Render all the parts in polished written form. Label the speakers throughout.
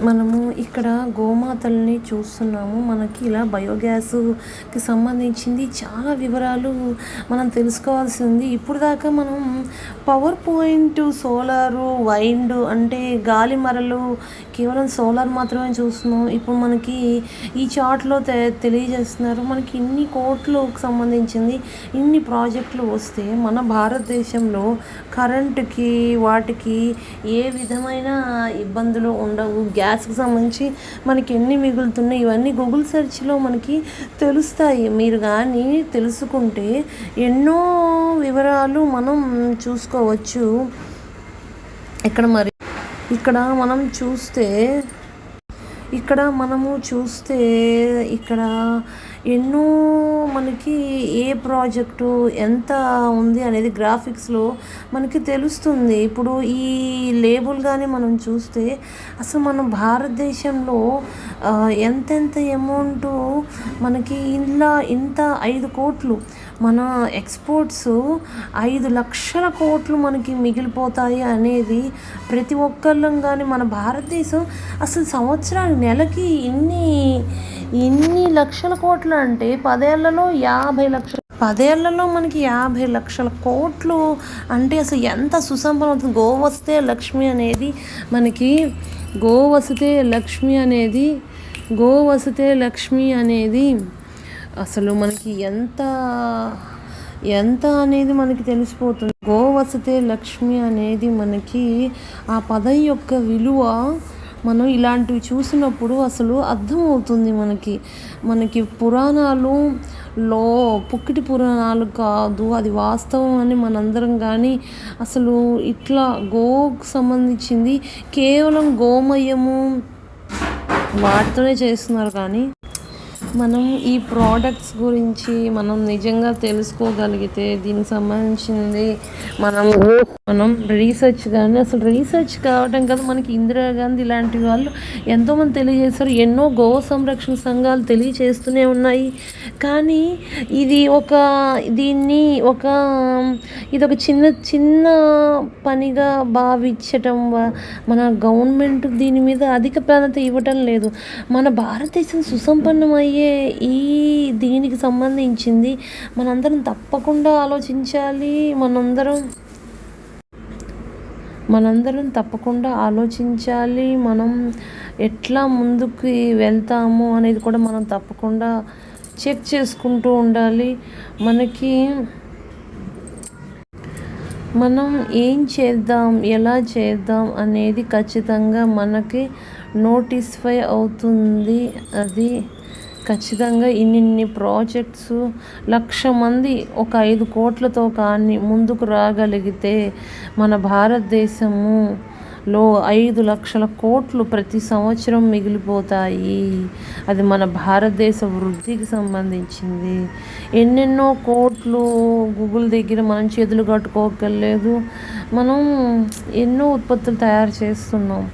Speaker 1: మనము ఇక్కడ గోమాతల్ని చూస్తున్నాము. మనకి ఇలా బయోగ్యాస్‌కి సంబంధించింది చాలా వివరాలు మనం తెలుసుకోవాల్సి ఉంది. ఇప్పుడు దాకా మనం పవర్ పాయింట్, సోలారు, వైండ్ అంటే గాలి మరలు కేవలం సోలార్ మాత్రమే చూస్తున్నాం. ఇప్పుడు మనకి ఈ చార్ట్‌లో తెలియజేస్తున్నారు. మనకి ఇన్ని కోట్లకు సంబంధించింది ఇన్ని ప్రాజెక్టులు వస్తే మన భారతదేశంలో కరెంటుకి వాటికి ఏ విధమైన ఇబ్బందులు ఉండవు. గ్యాస్కి సంబంధించి మనకి ఎన్ని మిగులుతున్నాయి ఇవన్నీ గూగుల్ సెర్చ్లో మనకి తెలుస్తాయి. మీరు కానీ తెలుసుకుంటే ఎన్నో వివరాలు మనం చూసుకోవచ్చు. ఇక్కడ మనము చూస్తే ఇక్కడ ఎన్నో మనకి ఏ ప్రాజెక్టు ఎంత ఉంది అనేది గ్రాఫిక్స్లో మనకి తెలుస్తుంది. ఇప్పుడు ఈ లేబుల్ కానీ మనం చూస్తే అసలు మన భారతదేశంలో ఎంతెంత అమౌంటు మనకి ఇంత 5 కోట్లు మన ఎక్స్పోర్ట్స్ 5 లక్షల కోట్లు మనకి మిగిలిపోతాయి అనేది ప్రతి ఒక్కళ్ళం. కానీ మన భారతదేశం అసలు సంవత్సరానికి నెలకి ఇన్ని లక్షల కోట్లు అంటే 10 ఏళ్లలో 50 లక్షలు, 10 ఏళ్లలో మనకి 50 లక్షల కోట్లు అంటే అసలు ఎంత సుసంపన్నం అవుతుంది. గోవస్తే లక్ష్మి అనేది మనకి గోవసతే లక్ష్మి అనేది అసలు మనకి ఎంత అనేది మనకి తెలిసిపోతుంది. గోవసతే లక్ష్మి అనేది మనకి ఆ పదం యొక్క విలువ మనం ఇలాంటివి చూసినప్పుడు అసలు అర్థమవుతుంది. మనకి పురాణాలు పుక్కిటి పురాణాలు కాదు, అది వాస్తవం అని మనందరం. కానీ అసలు ఇట్లా గోకు సంబంధించింది కేవలం గోమయము వాటితోనే చేస్తున్నారు. కానీ మనం ఈ ప్రోడక్ట్స్ గురించి మనం నిజంగా తెలుసుకోగలిగితే దీనికి సంబంధించింది మనం రీసెర్చ్ కానీ అసలు రీసెర్చ్ కావడం కదా. మనకి ఇందిరాగాంధీ ఇలాంటి వాళ్ళు ఎంతోమంది తెలియజేస్తారు. ఎన్నో గో సంరక్షణ సంఘాలు తెలియజేస్తూనే ఉన్నాయి. కానీ ఇది ఒక చిన్న పనిగా భావించటం మన గవర్నమెంట్ దీని మీద అధిక ప్రాధాన్యత ఇవ్వటం లేదు. మన భారతదేశం సుసంపన్నమయ్యే దీనికి సంబంధించింది మనందరం తప్పకుండా ఆలోచించాలి. మనందరం తప్పకుండా ఆలోచించాలి. మనం ఎట్లా ముందుకు వెళ్తాము అనేది కూడా మనం తప్పకుండా చెక్ చేసుకుంటూ ఉండాలి. మనం ఏం చేద్దాం, ఎలా చేద్దాం అనేది ఖచ్చితంగా మనకి నోటిఫై అవుతుంది. అది ఖచ్చితంగా ఇన్ని ప్రాజెక్ట్స్ 1,00,000 మంది ఒక 5 కోట్లతో కానీ ముందుకు రాగలిగితే మన భారతదేశంలో 5 లక్షల కోట్లు ప్రతి సంవత్సరం మిగిలిపోతాయి. అది మన భారతదేశ వృద్ధికి సంబంధించింది. ఎన్నెన్నో కోట్లు గూగుల్ దగ్గర మనం చేతులు కట్టుకోగలేదు. మనం ఎన్నో ఉత్పత్తులు తయారు చేస్తున్నాం.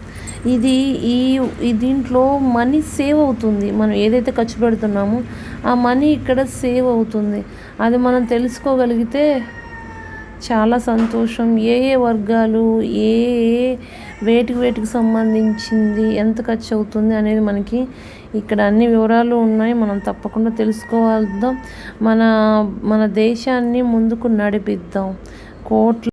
Speaker 1: దీంట్లో మనీ సేవ్ అవుతుంది. మనం ఏదైతే ఖర్చు పెడుతున్నామో ఆ మనీ ఇక్కడ సేవ్ అవుతుంది. అది మనం తెలుసుకోగలిగితే చాలా సంతోషం. ఏ వర్గాలు వేటికి సంబంధించింది ఎంత ఖర్చు అవుతుంది అనేది మనకి ఇక్కడ అన్ని వివరాలు ఉన్నాయి. మనం తప్పకుండా తెలుసుకోవాల్దాం. మన దేశాన్ని ముందుకు నడిపిద్దాం. కోట్ల